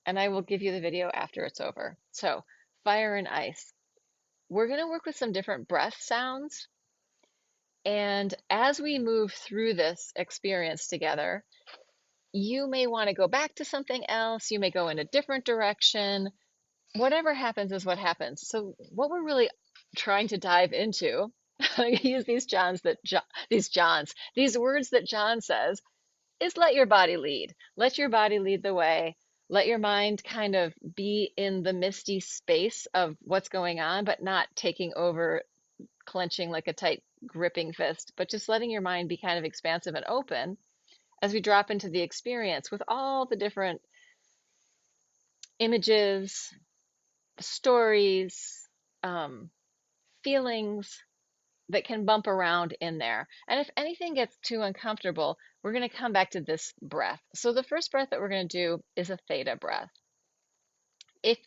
and I will give you the video after it's over. So, fire and ice. We're going to work with some different breath sounds. And as we move through this experience together, you may want to go back to something else. You may go in a different direction. Whatever happens is what happens. So, what we're really trying to dive into, I use these words that John says, is let your body lead. Let your body lead the way. Let your mind kind of be in the misty space of what's going on, but not taking over, clenching like a tight gripping fist, but just letting your mind be kind of expansive and open as we drop into the experience with all the different images, stories, um, feelings that can bump around in there. And if anything gets too uncomfortable, we're going to come back to this breath. So the first breath that we're going to do is a theta breath.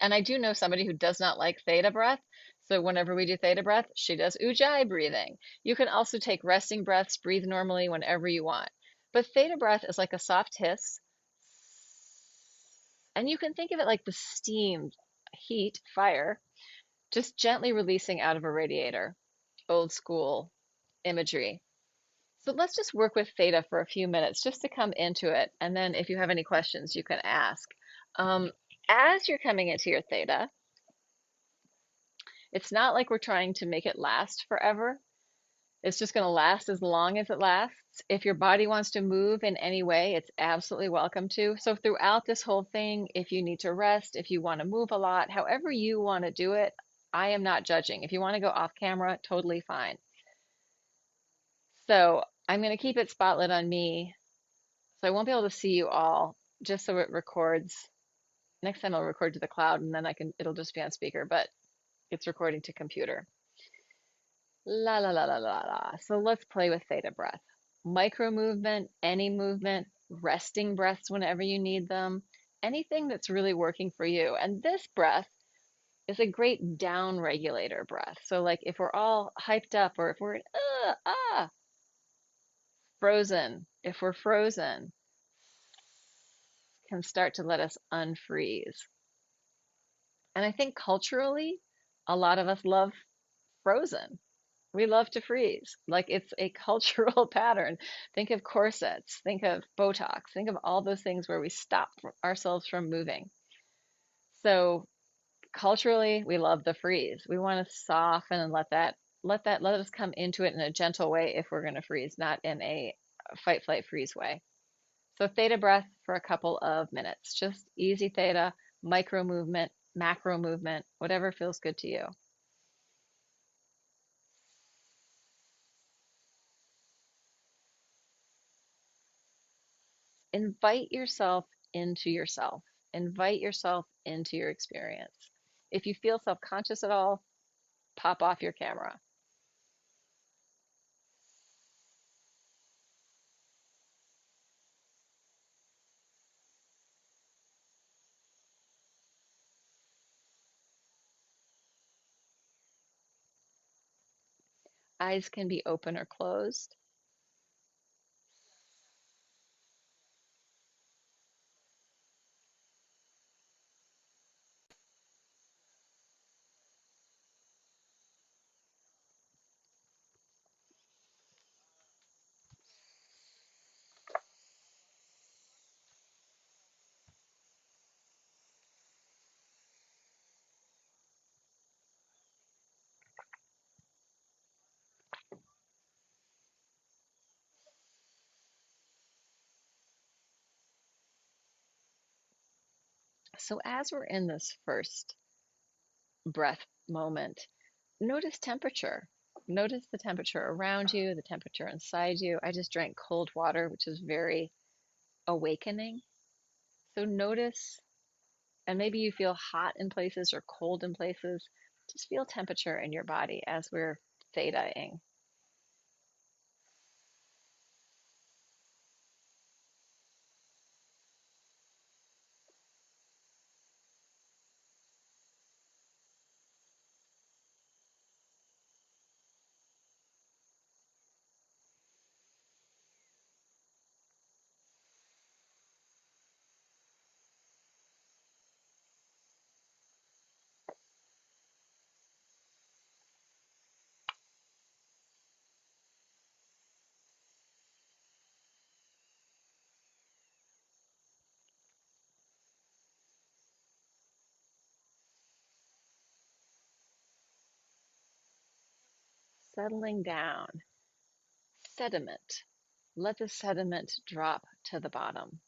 And I do know somebody who does not like theta breath. So whenever we do theta breath, she does ujjayi breathing. You can also take resting breaths, breathe normally whenever you want. But theta breath is like a soft hiss. And you can think of it like the steam, heat, fire, just gently releasing out of a radiator. Old school imagery. So let's just work with theta for a few minutes just to come into it. And then if you have any questions, you can ask. Um, as you're coming into your theta, it's not like we're trying to make it last forever. It's just going to last as long as it lasts. If your body wants to move in any way, it's absolutely welcome to. So throughout this whole thing, if you need to rest, if you want to move a lot, however you want to do it, I am not judging. If you want to go off camera, totally fine. So I'm going to keep it spotlit on me. So I won't be able to see you all, just so it records. Next time I'll record to the cloud and then it'll just be on speaker, but it's recording to computer. La la la la la la. So let's play with theta breath. Micro movement, any movement, resting breaths whenever you need them, anything that's really working for you. And this breath is a great down regulator breath. So like if we're all hyped up or if we're frozen, if we're frozen, can start to let us unfreeze. And I think culturally, a lot of us love frozen. We love to freeze. Like it's a cultural pattern. Think of corsets, think of Botox, think of all those things where we stop ourselves from moving. So culturally, we love the freeze. We want to soften and let us come into it in a gentle way if we're going to freeze, not in a fight, flight, freeze way. So theta breath for a couple of minutes. Just easy theta, micro movement, macro movement, whatever feels good to you. Invite yourself into yourself. Invite yourself into your experience. If you feel self-conscious at all, pop off your camera. Eyes can be open or closed. So as we're in this first breath moment, notice temperature. Notice the temperature around you, the temperature inside you. I just drank cold water, which is very awakening. So notice, and maybe you feel hot in places or cold in places. Just feel temperature in your body as we're thetaing. settling down. Sediment. Let the sediment drop to the bottom.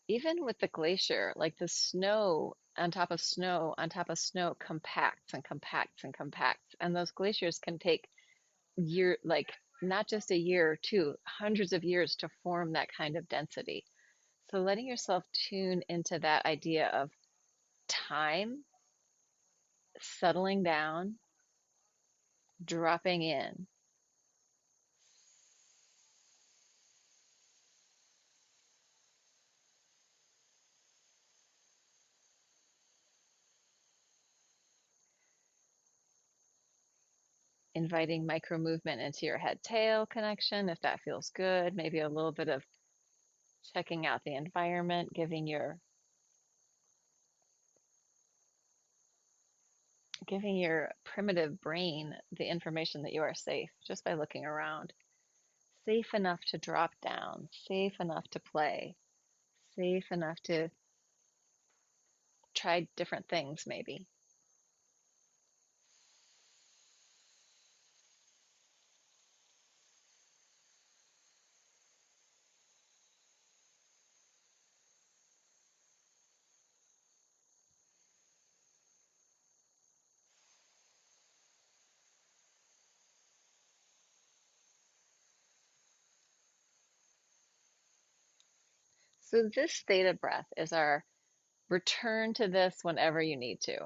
Even with the glacier, like the snow on top of snow on top of snow compacts and compacts and compacts. And those glaciers can take like not just a year or two, hundreds of years to form that kind of density. So letting yourself tune into that idea of time, settling down, dropping in. Inviting micro movement into your head tail connection if that feels good. Maybe a little bit of checking out the environment, giving your primitive brain the information that you are safe just by looking around. Safe enough to drop down, safe enough to play, safe enough to try different things maybe. So this theta breath is our return to this whenever you need to.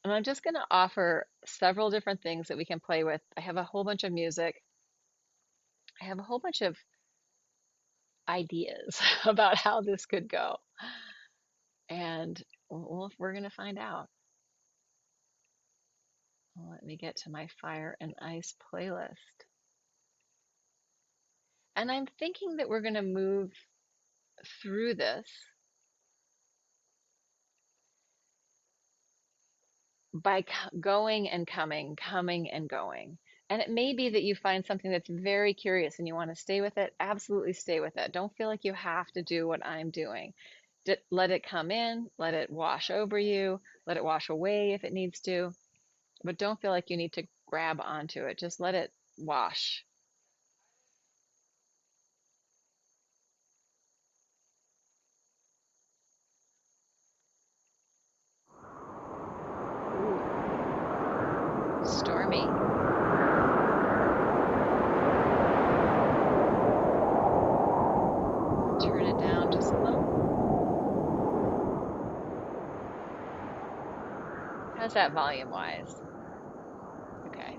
And I'm just going to offer several different things that we can play with. I have a whole bunch of music. I have a whole bunch of ideas about how this could go. And we're going to find out. Let me get to my fire and ice playlist. And I'm thinking that we're going to move through this by going and coming, coming and going. And it may be that you find something that's very curious and you want to stay with it. Absolutely stay with it. Don't feel like you have to do what I'm doing. Let it come in, let it wash over you, let it wash away if it needs to. But don't feel like you need to grab onto it. Just let it wash. Stormy. Turn it down just a little. How's that volume wise? Okay.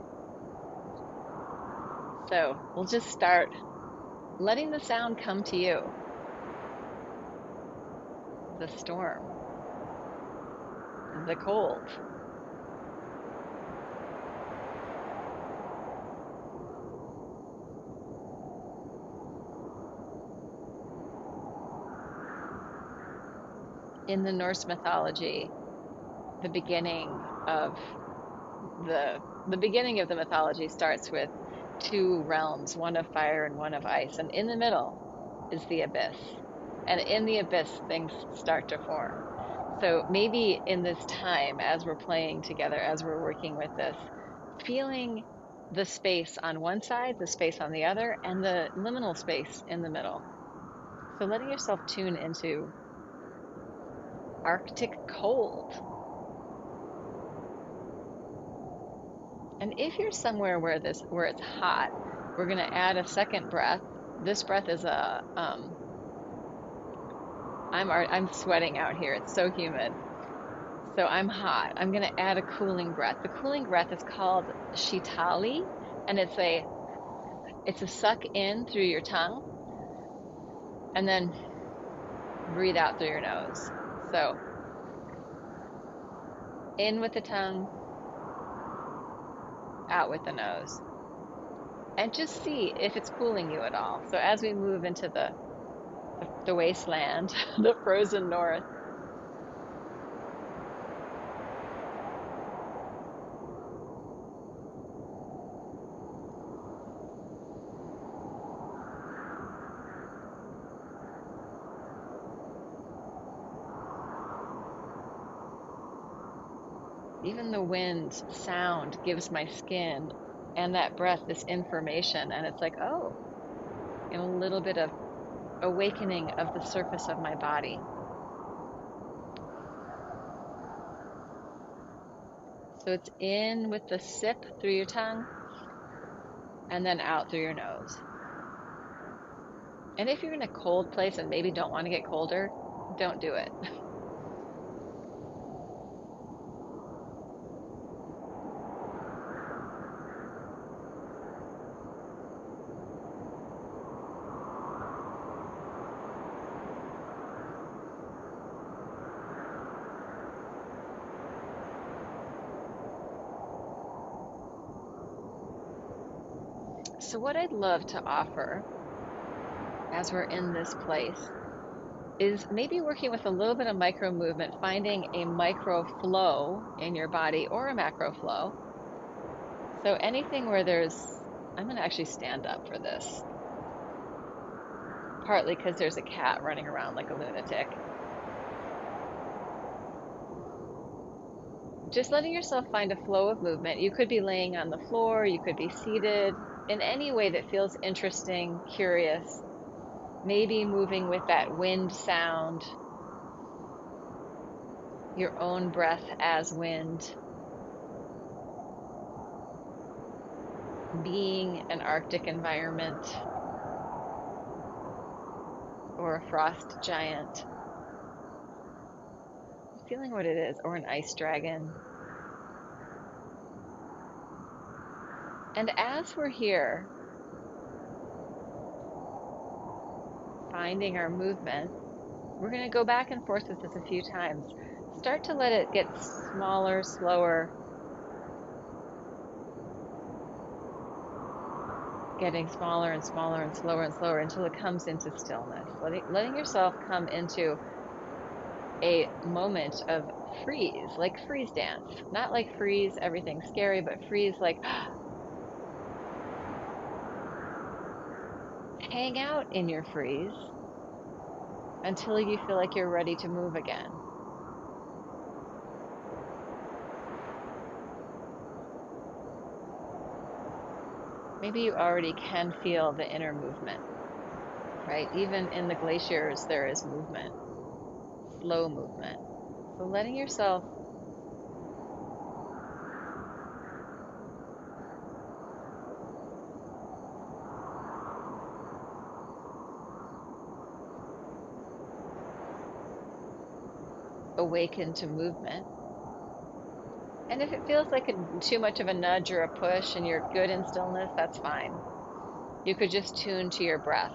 So we'll just start letting the sound come to you. The storm. The cold. In the Norse mythology, the beginning of the beginning of the mythology starts with two realms, one of fire and one of ice, and in the middle is the abyss. And in the abyss, things start to form. So maybe in this time, as we're playing together, as we're working with this, feeling the space on one side, the space on the other, and the liminal space in the middle. So letting yourself tune into Arctic cold. And if you're somewhere where it's hot, we're going to add a second breath. This breath is I'm sweating out here. It's so humid. So I'm hot. I'm going to add a cooling breath. The cooling breath is called Shitali, and it's a suck in through your tongue and then breathe out through your nose. So in with the tongue, out with the nose. And just see if it's cooling you at all. So as we move into the wasteland, the frozen north, Even the wind sound gives my skin and that breath this information. And it's like, oh, a little bit of awakening of the surface of my body. So it's in with the sip through your tongue and then out through your nose. And if you're in a cold place and maybe don't want to get colder, don't do it. So what I'd love to offer as we're in this place is maybe working with a little bit of micro movement, finding a micro flow in your body or a macro flow. So anything where I'm going to actually stand up for this, partly because there's a cat running around like a lunatic. Just letting yourself find a flow of movement. You could be laying on the floor, you could be seated in any way that feels interesting, curious, maybe moving with that wind sound, your own breath as wind, being an Arctic environment or a frost giant, feeling what it is, or an ice dragon. And as we're here, finding our movement, we're going to go back and forth with this a few times. Start to let it get smaller, slower, getting smaller and smaller and slower and slower until it comes into stillness. Letting yourself come into a moment of freeze, like freeze dance. Not like freeze, everything's scary, but freeze like hang out in your freeze until you feel like you're ready to move again. Maybe you already can feel the inner movement, right? Even in the glaciers, there is movement, slow movement. So letting yourself awaken to movement. And if it feels like too much of a nudge or a push and you're good in stillness, that's fine. You could just tune to your breath.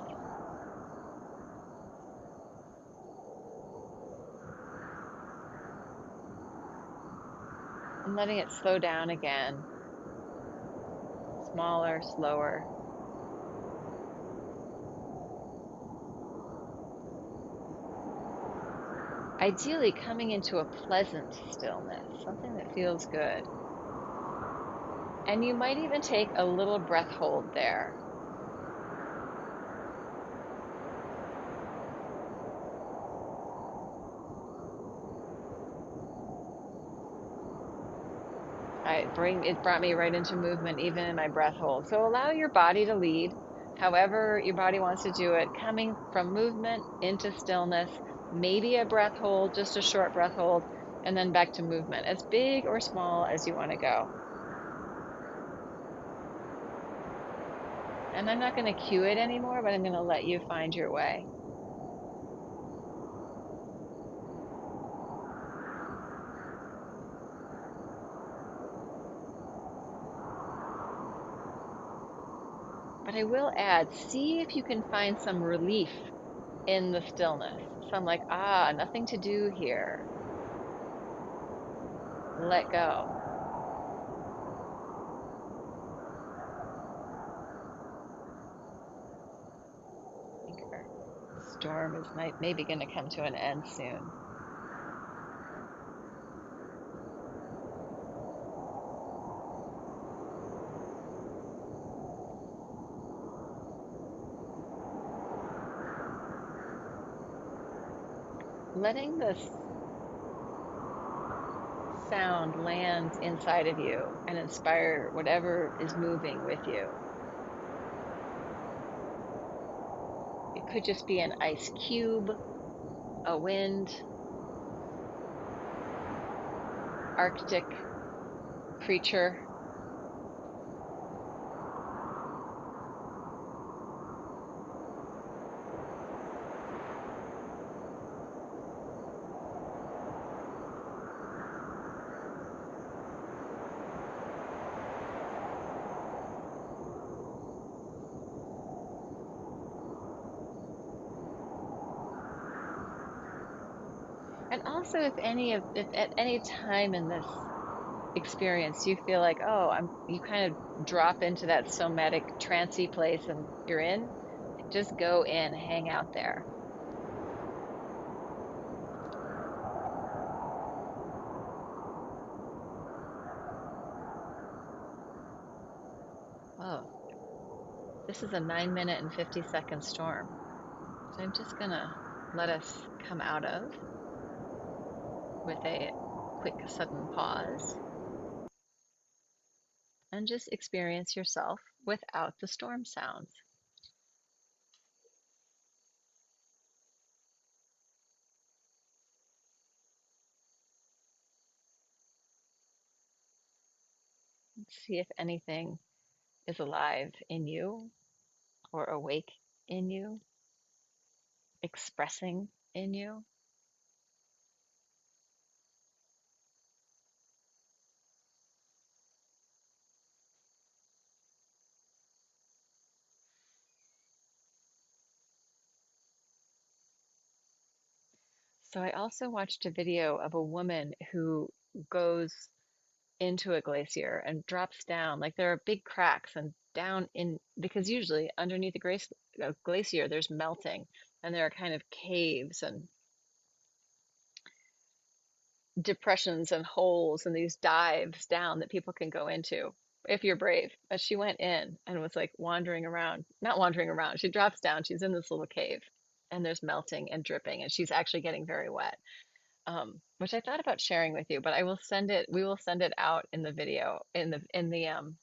And letting it slow down again. Smaller, slower. Ideally coming into a pleasant stillness, something that feels good. And you might even take a little breath hold there. It brought me right into movement, even in my breath hold. So allow your body to lead, however your body wants to do it, coming from movement into stillness, maybe a breath hold, just a short breath hold, and then back to movement, as big or small as you want to go. And I'm not going to cue it anymore, but I'm going to let you find your way. But I will add, see if you can find some relief in the stillness. Some like, nothing to do here. Let go. I think our storm is maybe going to come to an end soon. Letting this sound lands inside of you and inspire whatever is moving with you. It could just be an ice cube, a wind, Arctic creature. And also, if at any time in this experience you feel like, oh, you kind of drop into that somatic trancy place and you're in, just go in, hang out there. Oh, this is a 9 minute and 50-second storm. So I'm just gonna let us come out of with a quick sudden pause and just experience yourself without the storm sounds. Let's see if anything is alive in you or awake in you, expressing in you. So I also watched a video of a woman who goes into a glacier and drops down. Like there are big cracks and down in, because usually underneath the glacier, there's melting and there are kind of caves and depressions and holes and these dives down that people can go into if you're brave. But she went in and was like wandering around, not wandering around. She drops down, she's in this little cave and there's melting and dripping and she's actually getting very wet. Which I thought about sharing with you, but I will send it. We will send it out in the video in the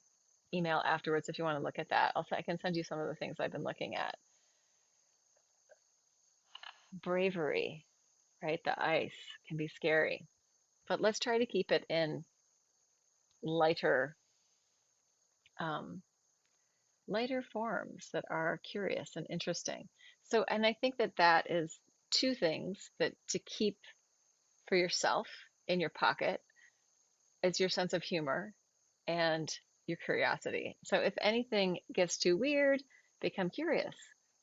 email afterwards if you want to look at that. I can send you some of the things I've been looking at. Bravery, right? The ice can be scary, but let's try to keep it in lighter, um, lighter forms that are curious and interesting. So, and I think that that is two things that to keep for yourself in your pocket is your sense of humor and your curiosity. So if anything gets too weird, become curious.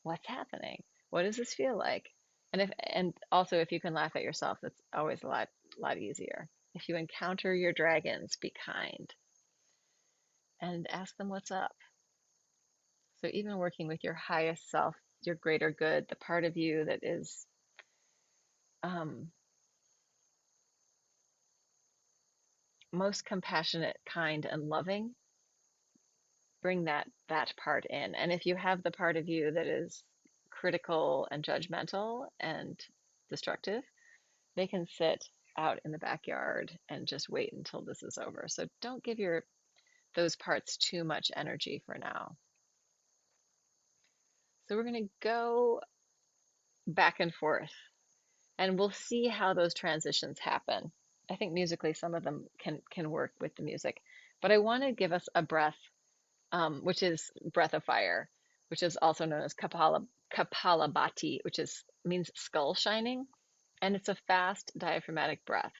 What's happening? What does this feel like? And also if you can laugh at yourself, that's always a lot easier. If you encounter your dragons, be kind and ask them what's up. So even working with your highest self, your greater good, the part of you that is um, most compassionate, kind, and loving, bring that part in. And if you have the part of you that is critical and judgmental and destructive, they can sit out in the backyard and just wait until this is over. So don't give your those parts too much energy for now. So we're going to go back and forth and we'll see how those transitions happen. I think musically some of them can work with the music, but I want to give us a breath, which is breath of fire, which is also known as Kapalabhati, which is means skull shining, and it's a fast diaphragmatic breath.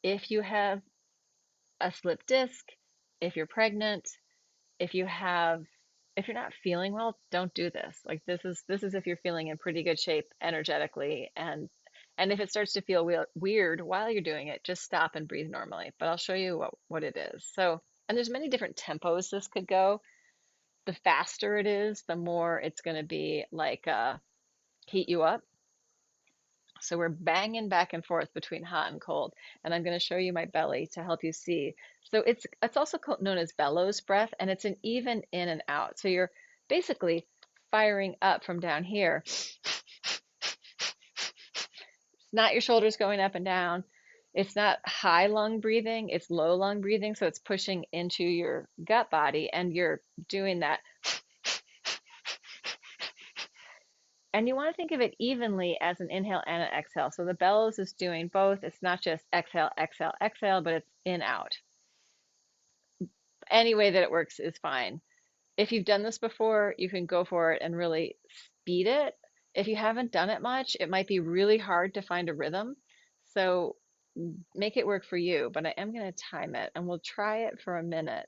If you have a slip disc, if you're pregnant, if you have if you're not feeling well, don't do this. Like this is if you're feeling in pretty good shape energetically, and if it starts to feel weird while you're doing it, just stop and breathe normally. But I'll show you what it is. So, and there's many different tempos this could go. The faster it is, the more it's going to be like heat you up. So we're banging back and forth between hot and cold. And I'm going to show you my belly to help you see. So it's also known as bellows breath, and it's an even in and out. So you're basically firing up from down here. It's not your shoulders going up and down. It's not high lung breathing, it's low lung breathing. So it's pushing into your gut body and you're doing that. And you want to think of it evenly as an inhale and an exhale. So the bellows is doing both. It's not just exhale, exhale, exhale, but it's in, out. Any way that it works is fine. If you've done this before, you can go for it and really speed it. If you haven't done it much, it might be really hard to find a rhythm. So make it work for you, but I am going to time it and we'll try it for a minute.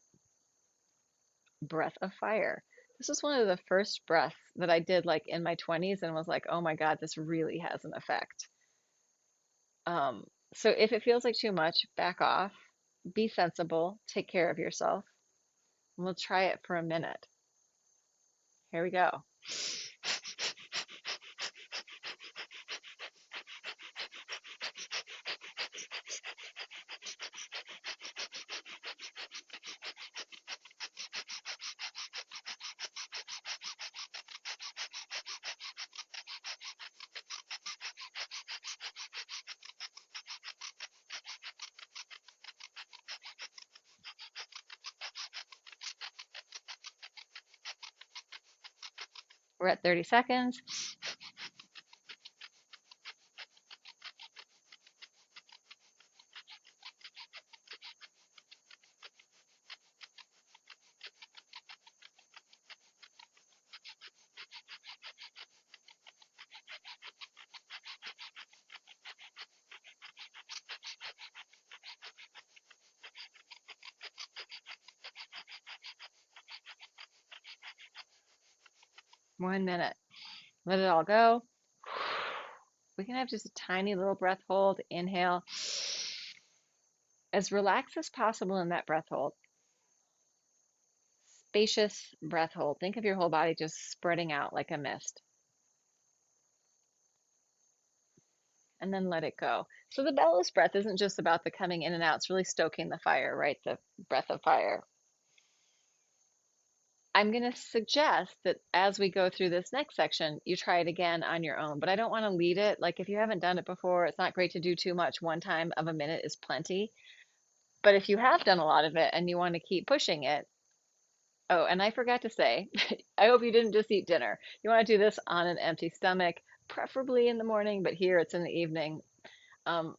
Breath of fire. This was one of the first breaths that I did like in my 20s and was like, oh my God, this really has an effect. So if it feels like too much, back off, be sensible, take care of yourself, and we'll try it for a minute. Here we go. We're at 30 seconds. One minute. Let it all go. We can have just a tiny little breath hold. Inhale. As relaxed as possible in that breath hold. Spacious breath hold. Think of your whole body just spreading out like a mist. And then let it go. So the bellows breath isn't just about the coming in and out. It's really stoking the fire, right? The breath of fire. I'm going to suggest that as we go through this next section, you try it again on your own, but I don't want to lead it. Like if you haven't done it before, it's not great to do too much. One time of a minute is plenty. But if you have done a lot of it and you want to keep pushing it, oh, and I forgot to say, I hope you didn't just eat dinner. You want to do this on an empty stomach, preferably in the morning, but here it's in the evening. Um,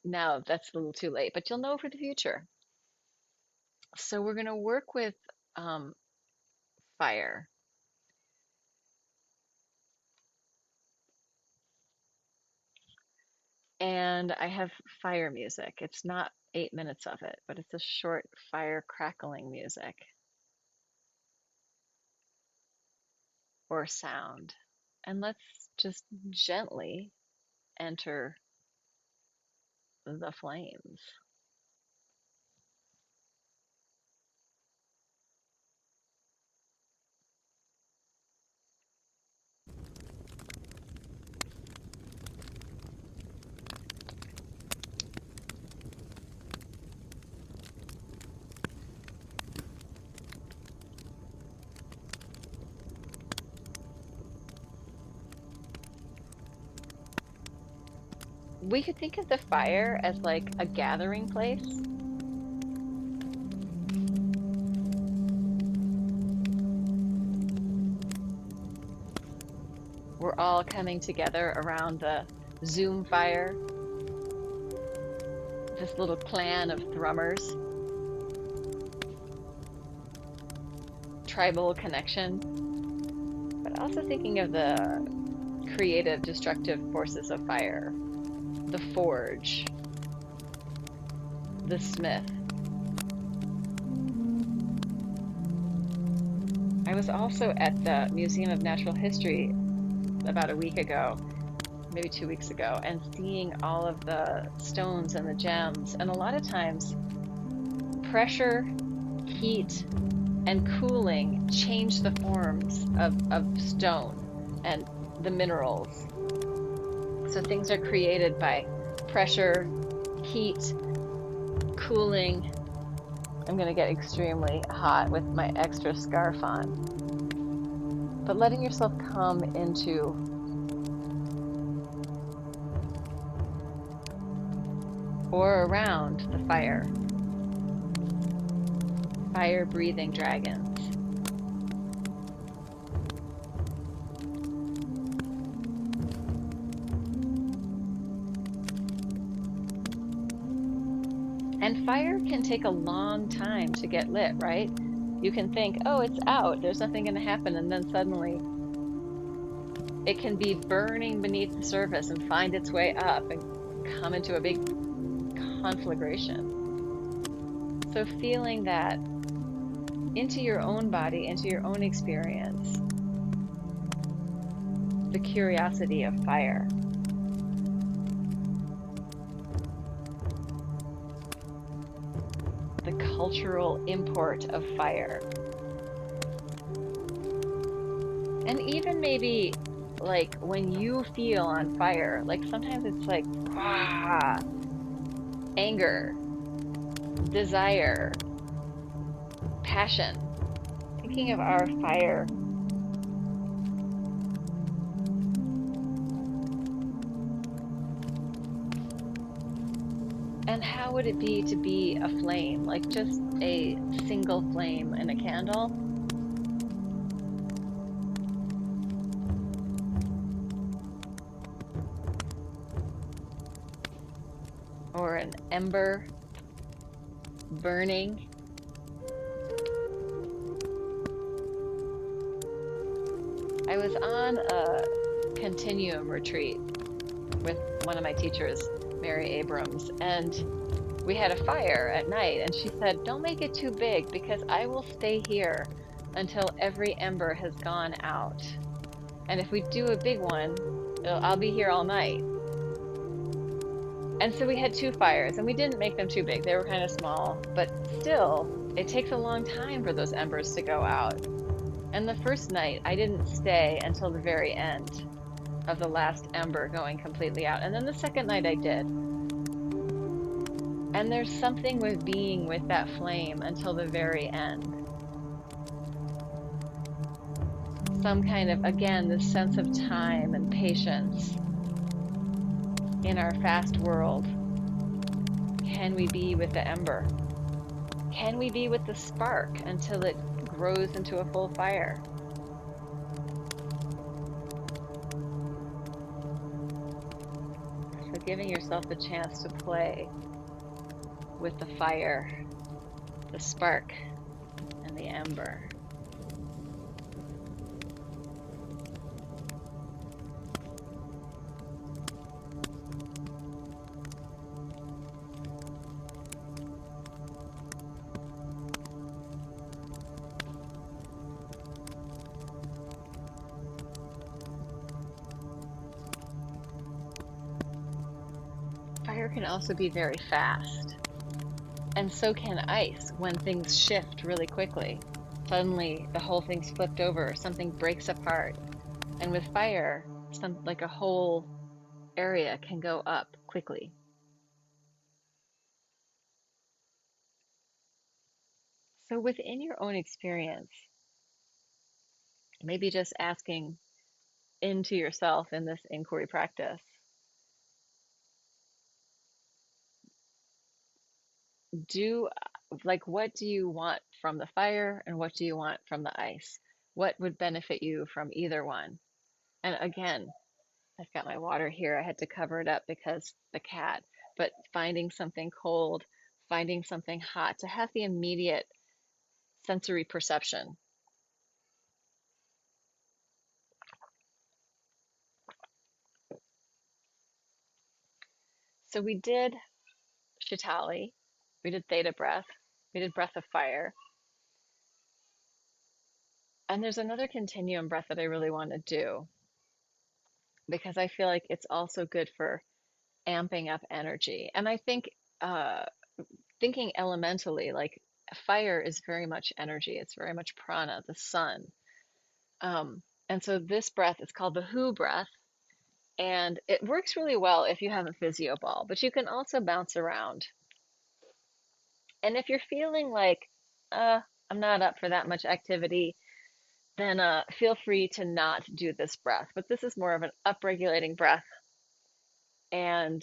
Now that's a little too late, but you'll know for the future. So we're going to work with fire. And I have fire music. It's not 8 minutes of it, but it's a short fire crackling music or sound. And let's just gently enter the flames. We could think of the fire as like a gathering place. We're all coming together around the Zoom fire, this little clan of thrummers, tribal connection, but also thinking of the creative, destructive forces of fire, the forge, the smith. I was also at the Museum of Natural History about a week ago, maybe 2 weeks ago, and seeing all of the stones and the gems. And a lot of times, pressure, heat, and cooling change the forms of stone and the minerals. So things are created by pressure, heat, cooling. I'm going to get extremely hot with my extra scarf on. But letting yourself come into or around the fire breathing dragons. And fire can take a long time to get lit, right? You can think, oh, it's out, there's nothing going to happen. And then suddenly it can be burning beneath the surface and find its way up and come into a big conflagration. So feeling that into your own body, into your own experience, the curiosity of fire. The cultural import of fire. And even maybe like when you feel on fire, like sometimes it's like, anger, desire, passion. Thinking of our fire. And how would it be to be a flame, like just a single flame in a candle? Or an ember burning? I was on a Continuum retreat with one of my teachers, Mary Abrams, and we had a fire at night, and she said, don't make it too big because I will stay here until every ember has gone out. And if we do a big one, I'll be here all night. And so we had two fires, and we didn't make them too big. They were kind of small, but still, it takes a long time for those embers to go out. And the first night, I didn't stay until the very end of the last ember going completely out. And then the second night I did. And there's something with being with that flame until the very end. Some kind of, again, this sense of time and patience in our fast world. Can we be with the ember? Can we be with the spark until it grows into a full fire? So giving yourself the chance to play with the fire, the spark, and the ember. Fire can also be very fast. And so can ice when things shift really quickly. Suddenly the whole thing's flipped over, something breaks apart. And with fire, like a whole area can go up quickly. So within your own experience, maybe just asking into yourself in this inquiry practice, what do you want from the fire and what do you want from the ice? What would benefit you from either one? And again, I've got my water here. I had to cover it up because the cat, but finding something cold, finding something hot to have the immediate sensory perception. So we did Shitali, we did Theta breath, we did breath of fire. And there's another continuum breath that I really want to do because I feel like it's also good for amping up energy. And I think thinking elementally, like fire is very much energy, it's very much prana, the sun. And so this breath is called the Who breath. And it works really well if you have a physio ball, but you can also bounce around. And if you're feeling like, I'm not up for that much activity, then feel free to not do this breath. But this is more of an upregulating breath. And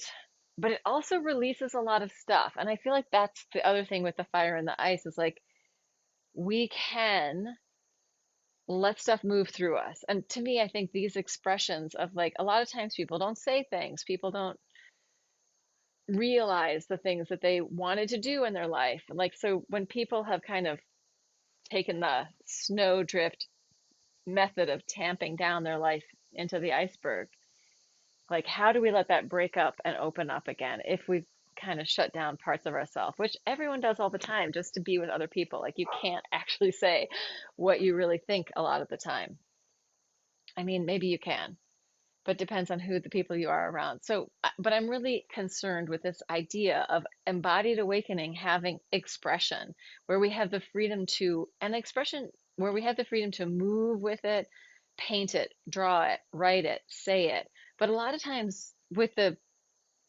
but it also releases a lot of stuff. And I feel like that's the other thing with the fire and the ice is like we can let stuff move through us. And to me, I think these expressions of like a lot of times people don't say things, people don't realize the things that they wanted to do in their life. Like, so when people have kind of taken the snowdrift method of tamping down their life into the iceberg, like, how do we let that break up and open up again if we've kind of shut down parts of ourselves, which everyone does all the time just to be with other people? Like, you can't actually say what you really think a lot of the time. I mean, maybe you can, but depends on who the people you are around. So, but I'm really concerned with this idea of embodied awakening having expression where we have the freedom to, an expression where we have the freedom to move with it, paint it, draw it, write it, say it. But a lot of times with the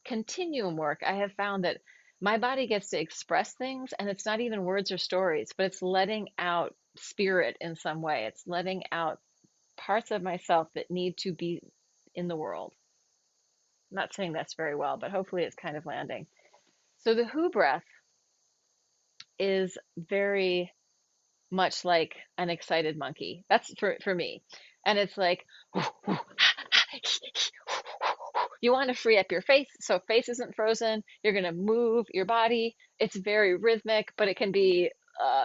continuum work, I have found that my body gets to express things and it's not even words or stories, but it's letting out spirit in some way. It's letting out parts of myself that need to be in the world. I'm not saying that's very well, but hopefully it's kind of landing. So the who breath is very much like an excited monkey. That's for me. And it's like you want to free up your face so face isn't frozen. You're going to move your body. It's very rhythmic, but it can be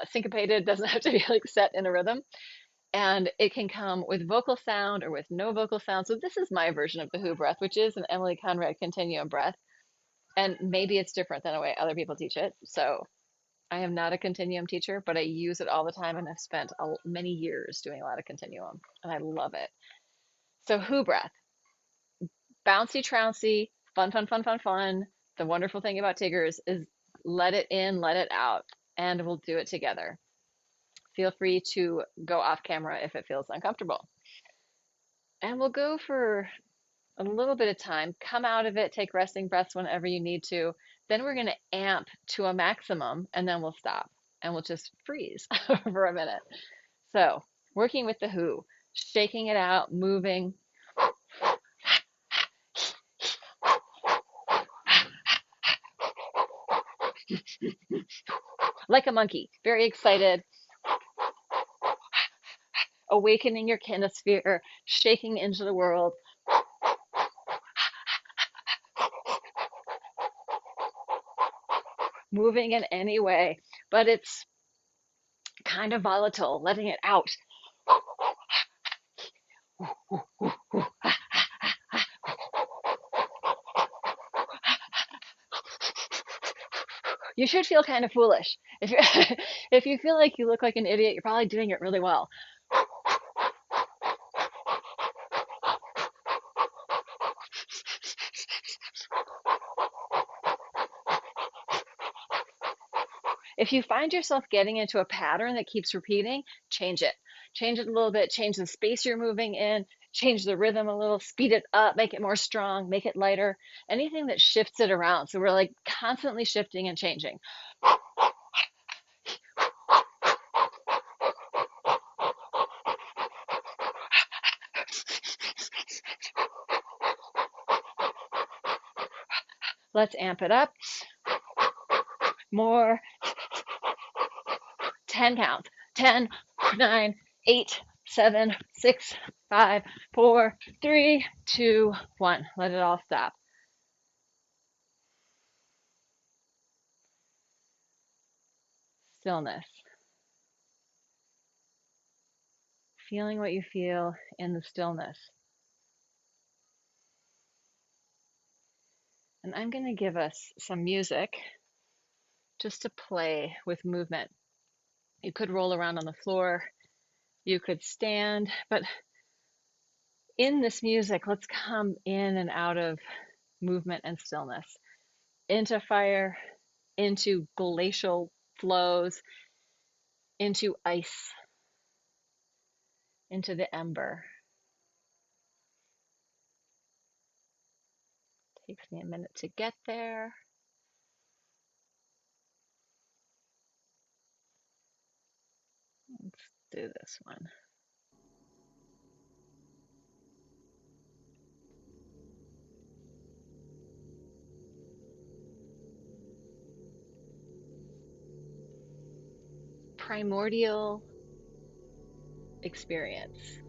syncopated, doesn't have to be like set in a rhythm. And it can come with vocal sound or with no vocal sound. So this is my version of the who breath, which is an Emily Conrad continuum breath. And maybe it's different than the way other people teach it. So I am not a continuum teacher, but I use it all the time and I've spent many years doing a lot of continuum and I love it. So who breath, bouncy trouncy, fun, fun, fun, fun, fun. The wonderful thing about Tiggers is let it in, let it out, and we'll do it together. Feel free to go off camera if it feels uncomfortable. And we'll go for a little bit of time, come out of it, take resting breaths whenever you need to. Then we're going to amp to a maximum and then we'll stop and we'll just freeze for a minute. So, working with the who, shaking it out, moving. Like a monkey, very excited, awakening your kinetosphere, shaking into the world. Moving in any way, but it's kind of volatile, letting it out. You should feel kind of foolish. If you if you feel like you look like an idiot, you're probably doing it really well. If you find yourself getting into a pattern that keeps repeating, change it. Change it a little bit, change the space you're moving in, change the rhythm a little, speed it up, make it more strong, make it lighter, anything that shifts it around. So we're like constantly shifting and changing. Let's amp it up. More. 10 counts. 10, 9, 8, 7, 6, 5, 4, 3, 2, 1. Let it all stop. Stillness. Feeling what you feel in the stillness. And I'm going to give us some music just to play with movement. You could roll around on the floor, you could stand, but in this music, let's come in and out of movement and stillness, into fire, into glacial flows, into ice, into the ember. Takes me a minute to get there. Let's do this one. primordial experience.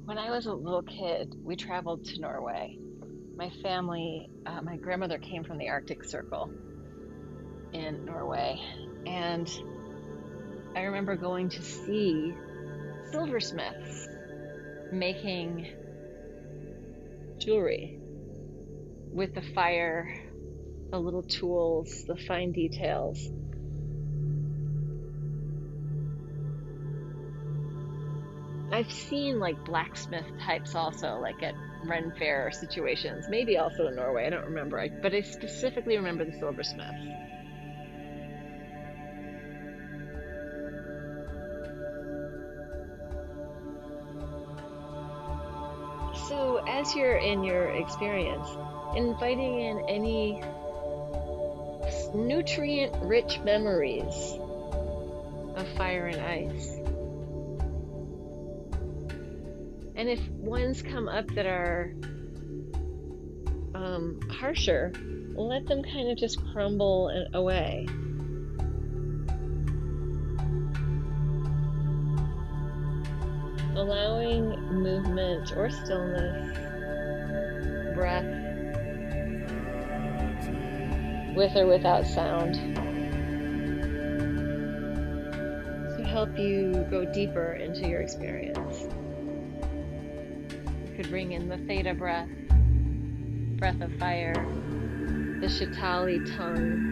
When I was a little kid, we traveled to Norway. My family, my grandmother came from the Arctic Circle in Norway, and I remember going to see silversmiths making jewelry with the fire, the little tools, the fine details. I've seen like blacksmith types also, like at Ren Fair situations, maybe also in Norway, I don't remember, but I specifically remember the silversmiths. So as you're in your experience, inviting in any nutrient-rich memories of fire and ice. And if ones come up that are harsher, let them kind of just crumble away. Allowing movement or stillness, breath, with or without sound, to help you go deeper into your experience. You could bring in the Theta breath of fire, the Shitali tongue,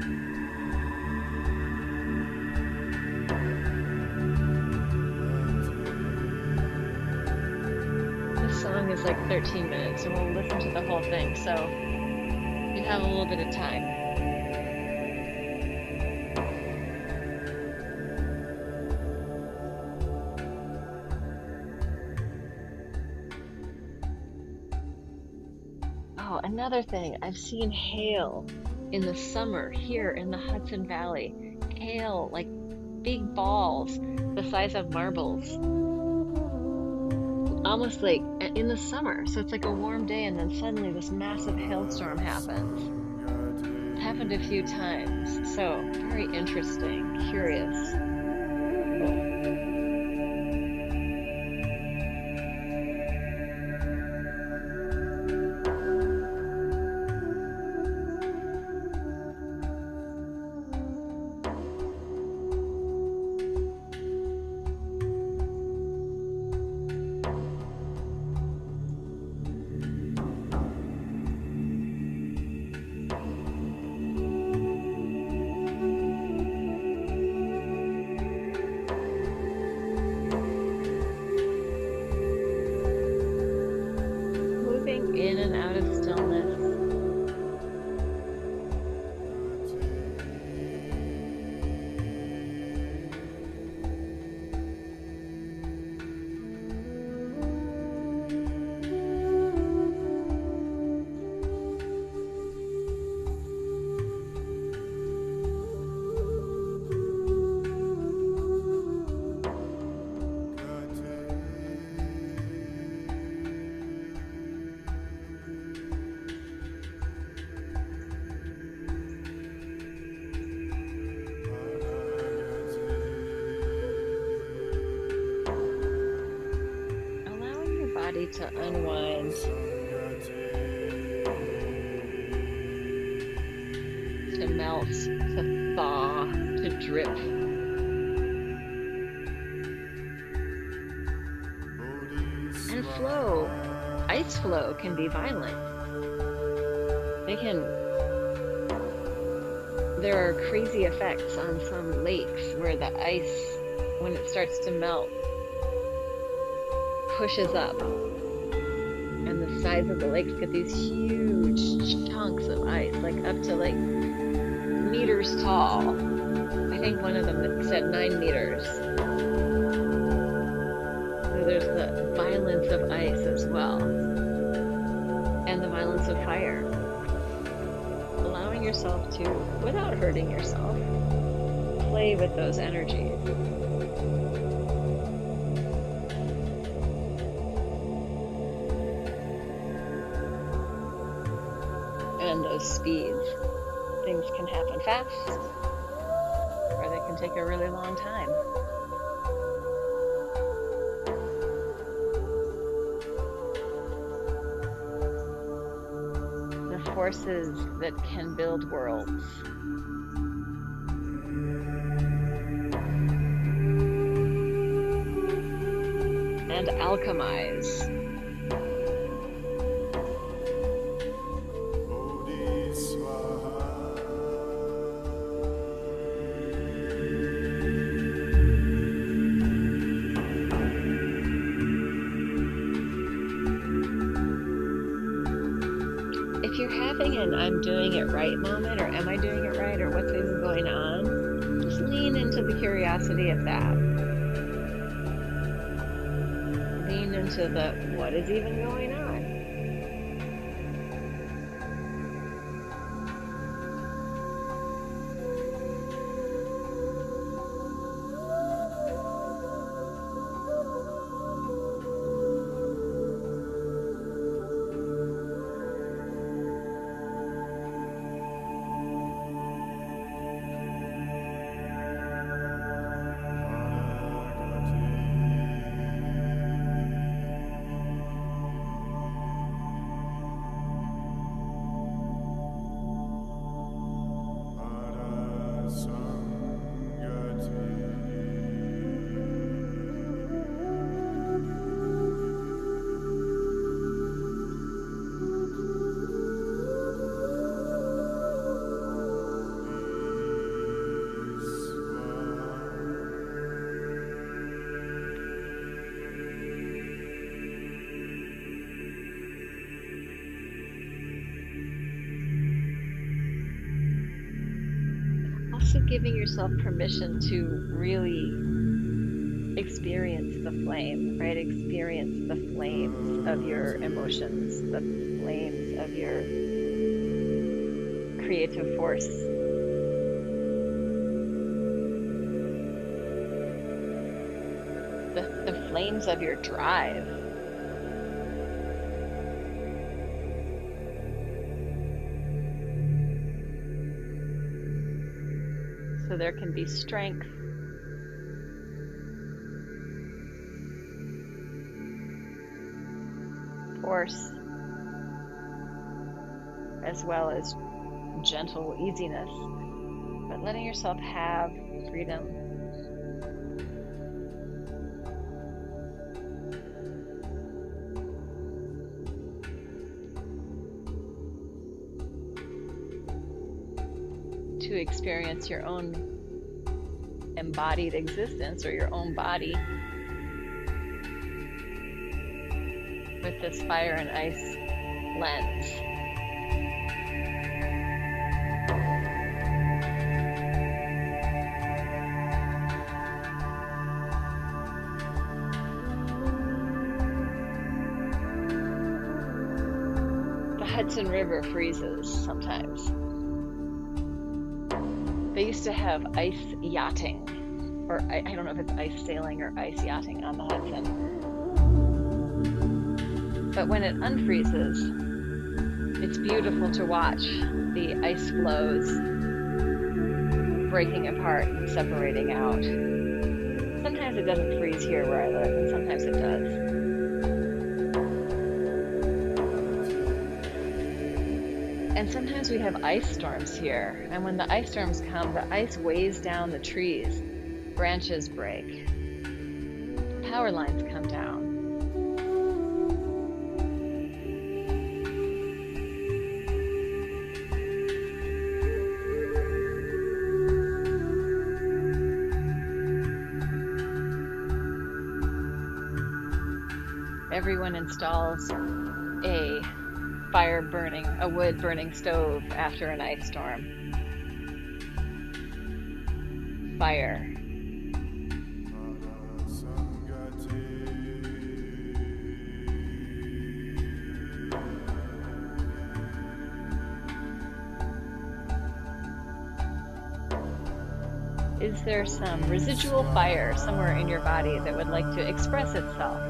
this song is like 13 minutes, and we'll listen to the whole thing, so you have a little bit of time. Oh, another thing, I've seen hail in the summer here in the Hudson Valley. Hail, like big balls the size of marbles. Almost like in the summer. So it's like a warm day and then suddenly this massive hailstorm happens. It happened a few times. So very interesting, curious. In and out of stillness. To unwind, to melt, to thaw, to drip. And flow, ice flow can be violent. There are crazy effects on some lakes where the ice, when it starts to melt, pushes up. Sides of the lakes get these huge chunks of ice, like up to like meters tall. I think one of them said 9 meters. So there's the violence of ice as well, and the violence of fire. Allowing yourself to, without hurting yourself, play with those energies. And those speeds. Things can happen fast, or they can take a really long time. The forces that can build worlds. And alchemize. If you're having an I'm doing it right moment, or am I doing it right, or what's even going on, just lean into the curiosity of that. Lean into the what is even going on. Also giving yourself permission to really experience the flame, right? Experience the flames of your emotions, the flames of your creative force. The flames of your drive. So there can be strength, force, as well as gentle easiness, but letting yourself have freedom. To experience your own embodied existence, or your own body, with this fire and ice lens. The Hudson River freezes sometimes. They used to have ice yachting, or I don't know if it's ice sailing or ice yachting on the Hudson. But when it unfreezes, it's beautiful to watch the ice floes breaking apart and separating out. Sometimes it doesn't freeze here where I live, and sometimes it does. And sometimes we have ice storms here, and when the ice storms come, the ice weighs down the trees, branches break, power lines come down. Everyone installs a wood burning stove after an ice storm. fire. Is there some residual fire somewhere in your body that would like to express itself?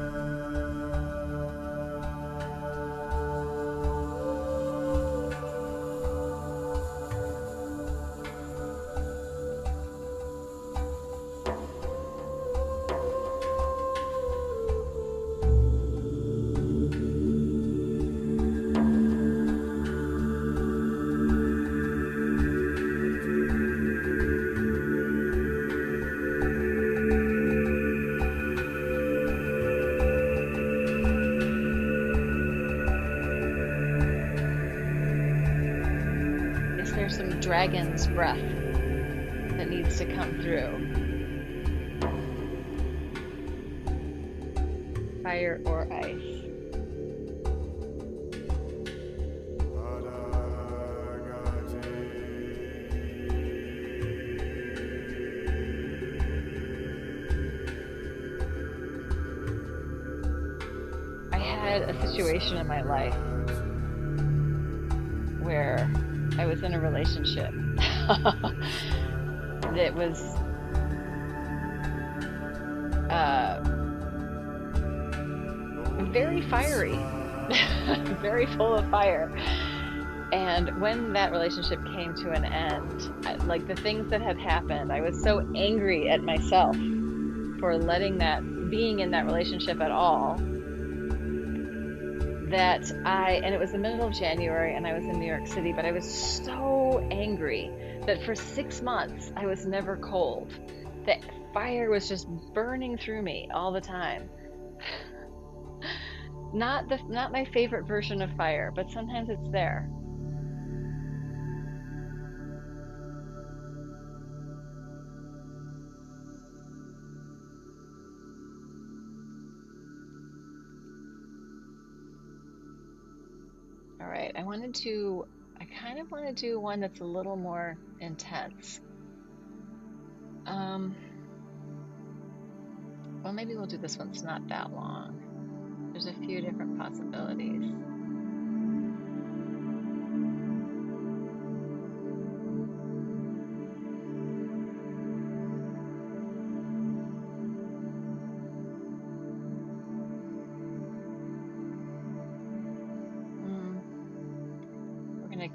Some dragon's breath that needs to come through. Fire or ice. I had a situation in my life where I was in a relationship that was very fiery, very full of fire. And when that relationship came to an end, like the things that had happened, I was so angry at myself for being in that relationship at all, that and it was the middle of January and I was in New York City, but I was so angry that for 6 months I was never cold. The fire was just burning through me all the time. Not my favorite version of fire, but sometimes it's there. All right, I kind of want to do one that's a little more intense. Well, maybe we'll do this one. It's not that long. There's a few different possibilities.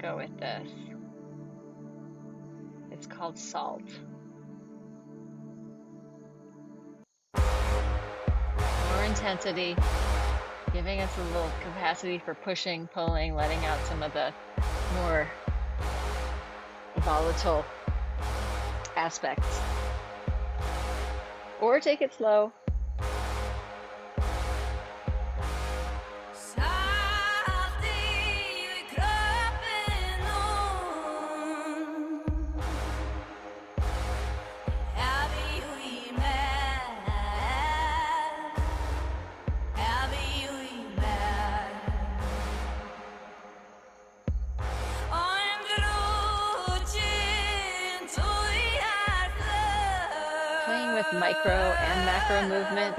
Go with this. It's called salt. More intensity, giving us a little capacity for pushing, pulling, letting out some of the more volatile aspects. Or take it slow. With micro and macro movement.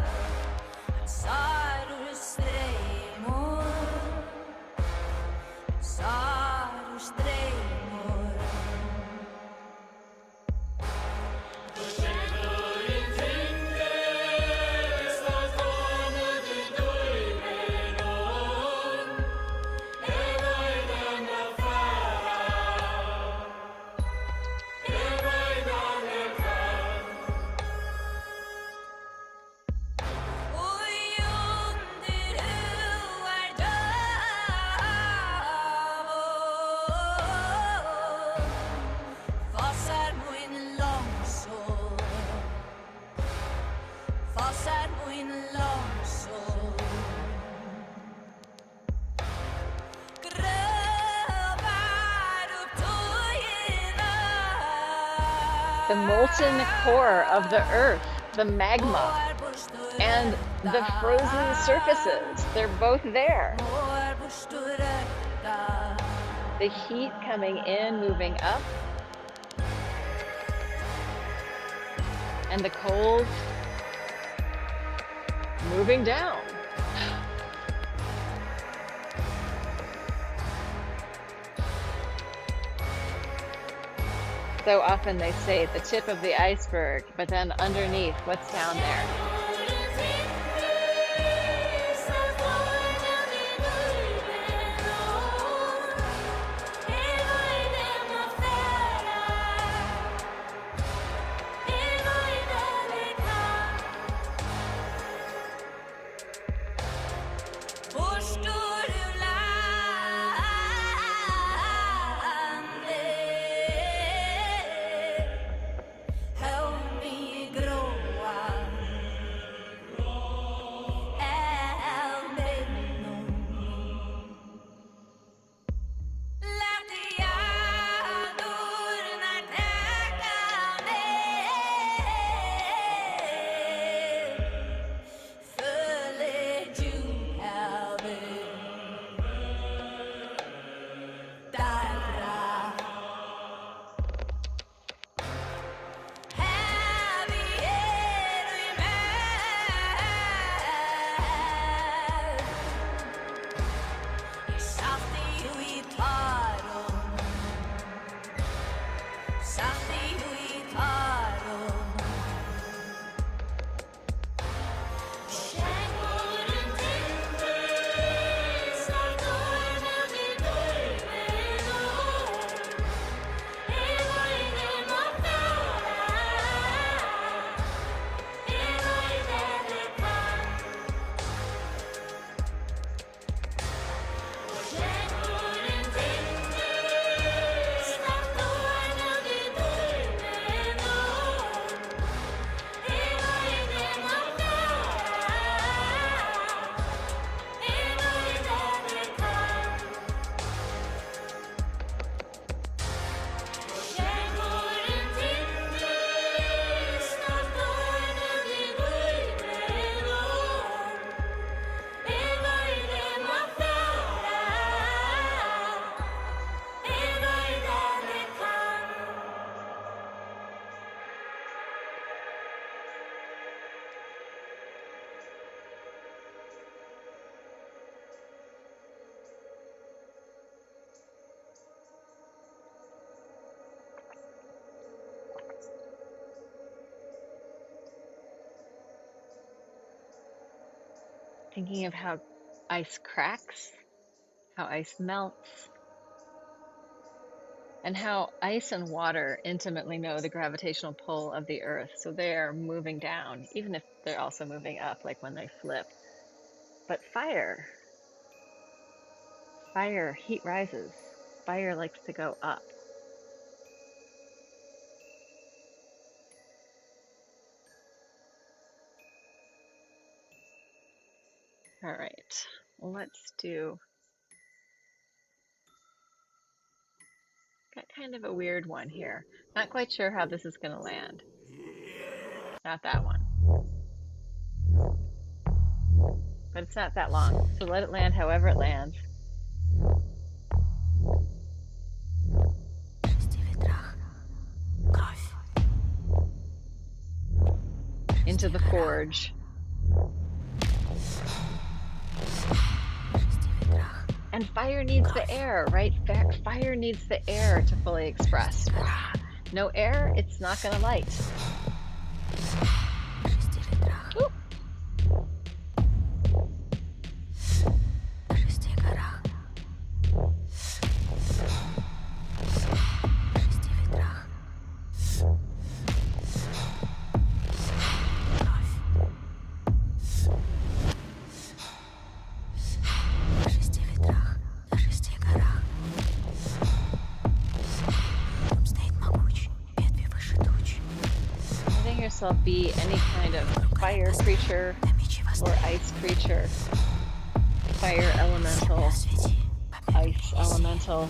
The molten core of the earth, the magma, and the frozen surfaces, they're both there. The heat coming in, moving up. and the cold moving down. So often they say the tip of the iceberg, but then underneath, what's down there? Thinking of how ice cracks, how ice melts, and how ice and water intimately know the gravitational pull of the earth. So they're moving down, even if they're also moving up, like when they flip. But fire, heat rises. Fire likes to go up. All right, let's do, got kind of a weird one here. Not quite sure how this is going to land. Not that one. But it's not that long, so let it land however it lands. Into the forge. And fire needs the air, right? Fire needs the air to fully express. No air, it's not going to light. Ooh. Yourself be any kind of fire creature or ice creature, fire elemental, ice elemental.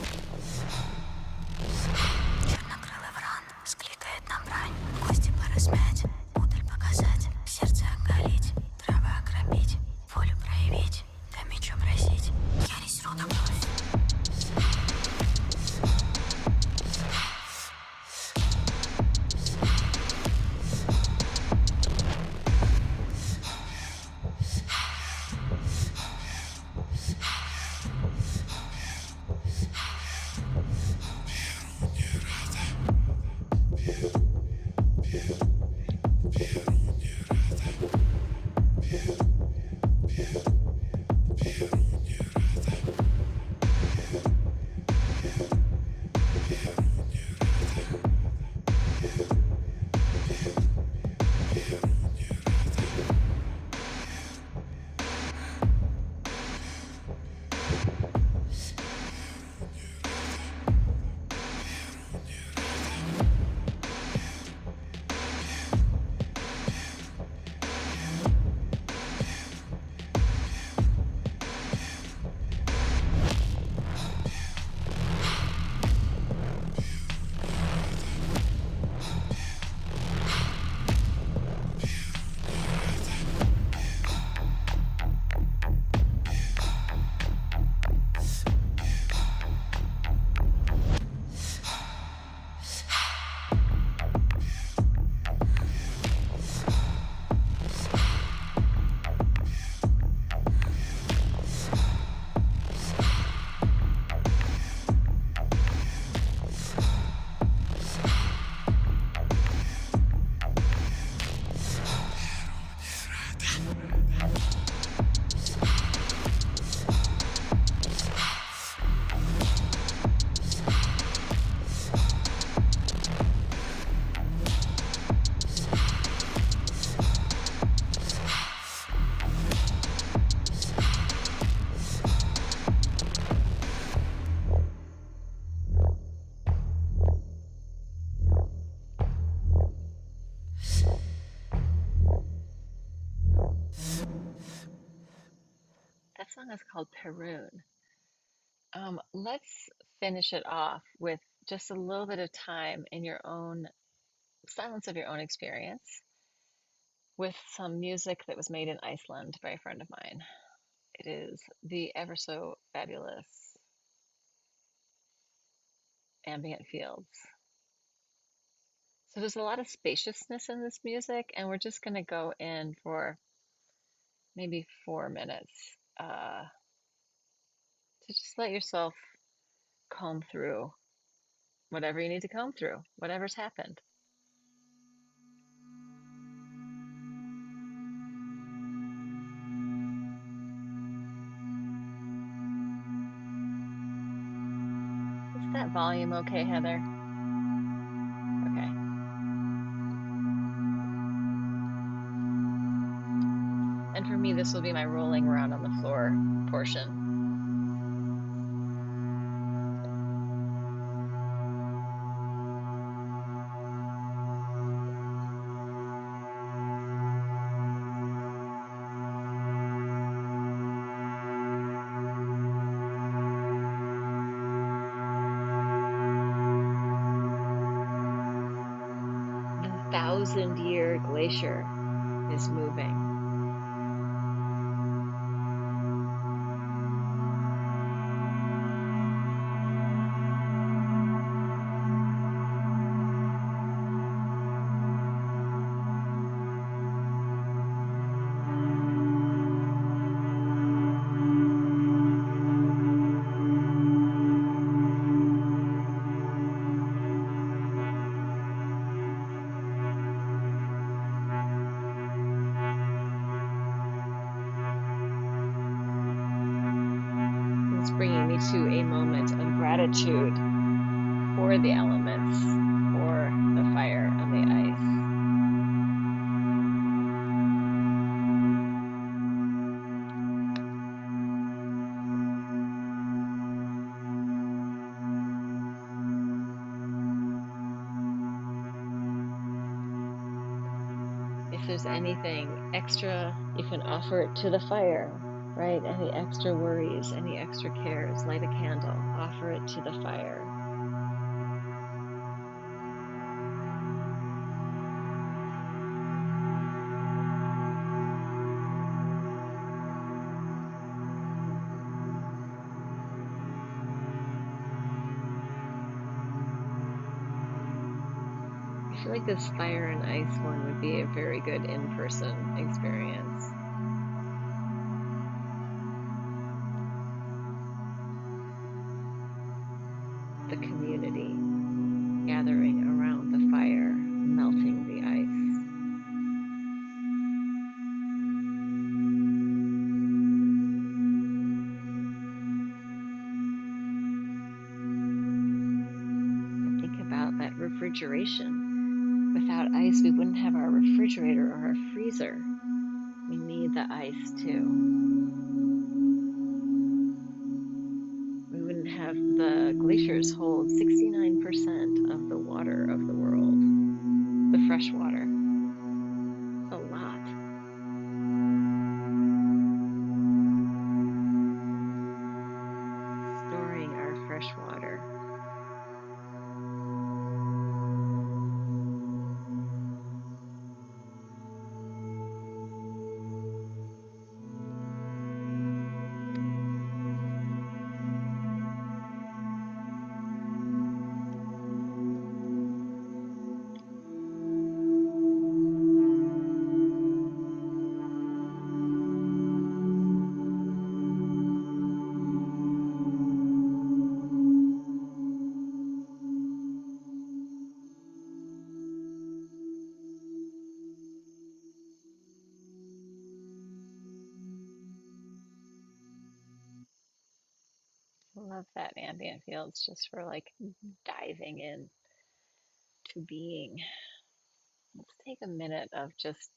was called Perun. Let's finish it off with just a little bit of time in your own silence of your own experience with some music that was made in Iceland by a friend of mine. It is the ever so fabulous ambient fields. So there's a lot of spaciousness in this music, and we're just going to go in for maybe 4 minutes to just let yourself comb through whatever you need to comb through, whatever's happened. Is that volume okay, Heather? Okay. And for me, this will be my rolling around on the floor portion. 1,000-year glacier is moving. It's bringing me to a moment of gratitude for the elements, for the fire and the ice. If there's anything extra, you can offer it to the fire, right? Any extra worries, any extra cares, light a candle, offer it to the fire. I feel like this fire and ice one would be a very good in-person experience. The community gathering around the fire, melting the ice. And think about that refrigeration. Without ice, we wouldn't have our refrigerator or our freezer. We need the ice too. We wouldn't have the glaciers hold 69% of the water of the world, the fresh water. It's a lot. Storing our fresh water. I love that ambient fields just for like diving in to being. Let's take a minute of just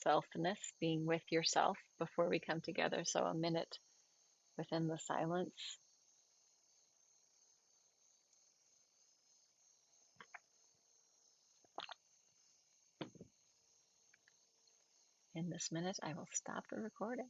selfness, being with yourself before we come together. So a minute within the silence. In this minute, I will stop the recording.